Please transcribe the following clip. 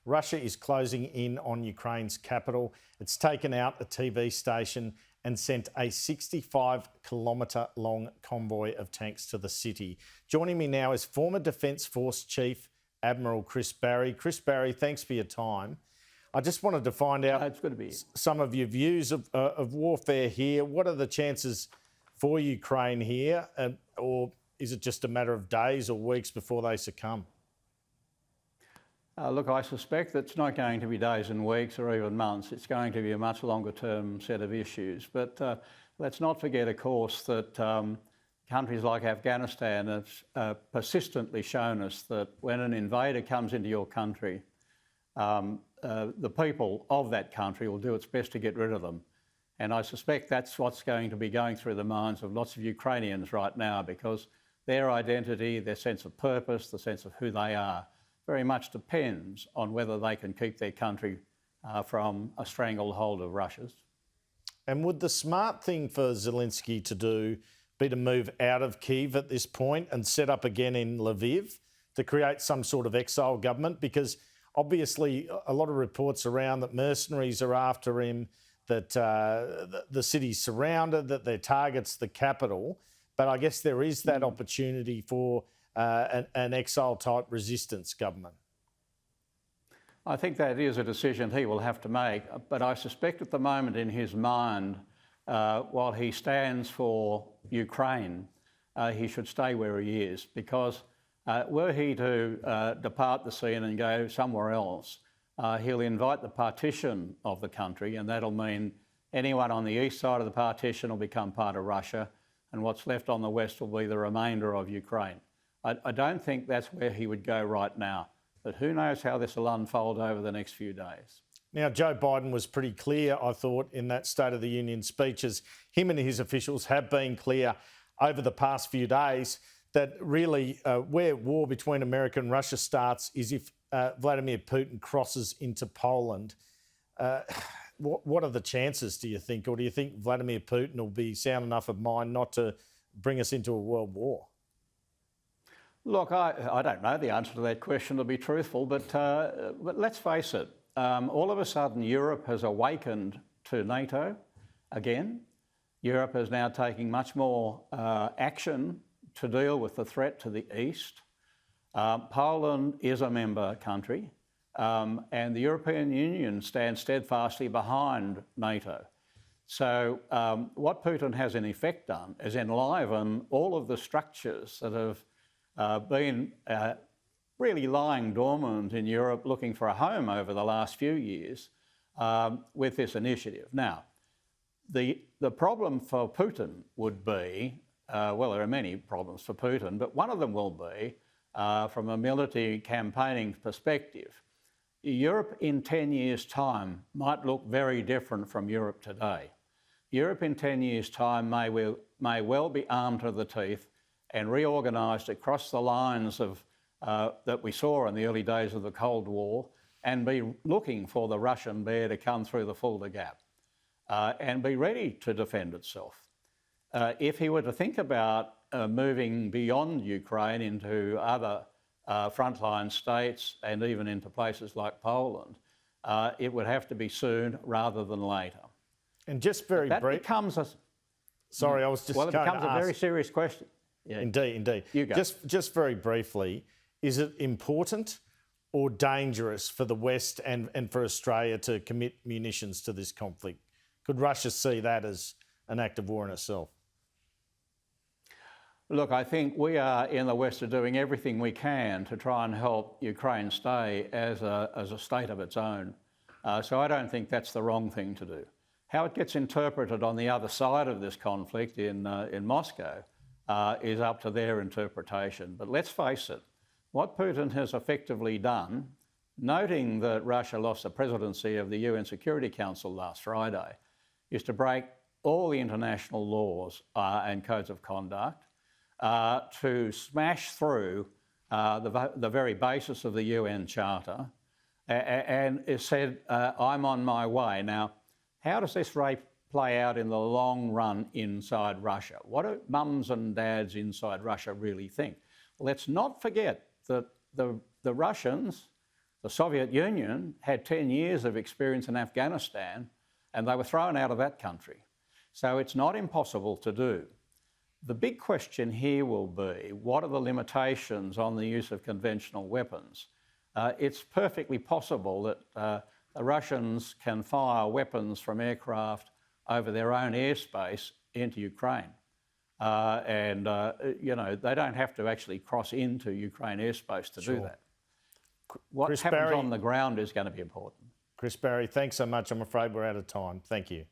Russia is closing in on Ukraine's capital. It's taken out a TV station and sent a 65-kilometre long convoy of tanks to the city. Joining me now is former Defence Force Chief Admiral Chris Barrie. Chris Barrie, thanks for your time. I just wanted to find out it's good to be some of your views of warfare here. What are the chances for Ukraine here, or is it just a matter of days or weeks before they succumb? Look, I suspect that it's not going to be days and weeks or even months. It's going to be a much longer term set of issues. But let's not forget, of course, that countries like Afghanistan have persistently shown us that when an invader comes into your country, the people of that country will do its best to get rid of them. And I suspect that's what's going to be going through the minds of lots of Ukrainians right now, because their identity, their sense of purpose, the sense of who they are, very much depends on whether they can keep their country from a stranglehold of Russia's. And would the smart thing for Zelensky to do be to move out of Kyiv at this point and set up again in Lviv to create some sort of exile government? Because obviously a lot of reports around that mercenaries are after him, that the city's surrounded, that their target's the capital. But I guess there is that opportunity for an exile-type resistance government. I think that is a decision he will have to make, but I suspect at the moment in his mind, while he stands for Ukraine, he should stay where he is, because were he to depart the scene and go somewhere else, he'll invite the partition of the country, and that'll mean anyone on the east side of the partition will become part of Russia, and what's left on the west will be the remainder of Ukraine. I don't think that's where he would go right now, but who knows how this will unfold over the next few days. Now, Joe Biden was pretty clear, I thought, in that State of the Union speeches. Him and his officials have been clear over the past few days that really where war between America and Russia starts is if Vladimir Putin crosses into Poland. What are the chances, do you think? Or do you think Vladimir Putin will be sound enough of mind not to bring us into a world war? Look, I don't know the answer to that question, to be truthful, but let's face it. All of a sudden, Europe has awakened to NATO again. Europe is now taking much more action to deal with the threat to the east. Poland is a member country, and the European Union stands steadfastly behind NATO. So what Putin has in effect done is enliven all of the structures that have been really lying dormant in Europe, looking for a home over the last few years with this initiative. Now, the problem for Putin would be, well, there are many problems for Putin, but one of them will be, from a military campaigning perspective, Europe in 10 years' time might look very different from Europe today. Europe in 10 years' time may well be armed to the teeth and reorganised across the lines of that we saw in the early days of the Cold War, and be looking for the Russian bear to come through the Fulda Gap and be ready to defend itself. If he were to think about moving beyond Ukraine into other frontline states and even into places like Poland, it would have to be soon rather than later. And just very briefly... That becomes a... Sorry, I was just Well, it becomes a very serious question. Yeah. Indeed. You go. Just very briefly, is it important or dangerous for the West and for Australia to commit munitions to this conflict? Could Russia see that as an act of war in itself? Look, I think we are in the West are doing everything we can to try and help Ukraine stay as a state of its own. So I don't think that's the wrong thing to do. How it gets interpreted on the other side of this conflict in Moscow is up to their interpretation. But let's face it, what Putin has effectively done, noting that Russia lost the presidency of the UN Security Council last Friday, is to break all the international laws and codes of conduct, to smash through the very basis of the UN Charter, and has said, I'm on my way. Now, how does this play out in the long run inside Russia? What do mums and dads inside Russia really think? Let's not forget that the Russians The Soviet Union had 10 years of experience in Afghanistan and they were thrown out of that country. So it's not impossible to do. The big question here will be, what are the limitations on the use of conventional weapons? It's perfectly possible that the Russians can fire weapons from aircraft over their own airspace into Ukraine. You know, they don't have to actually cross into Ukraine airspace to do that. What happens on the ground is going to be important. Chris Barrie, thanks so much. I'm afraid we're out of time. Thank you.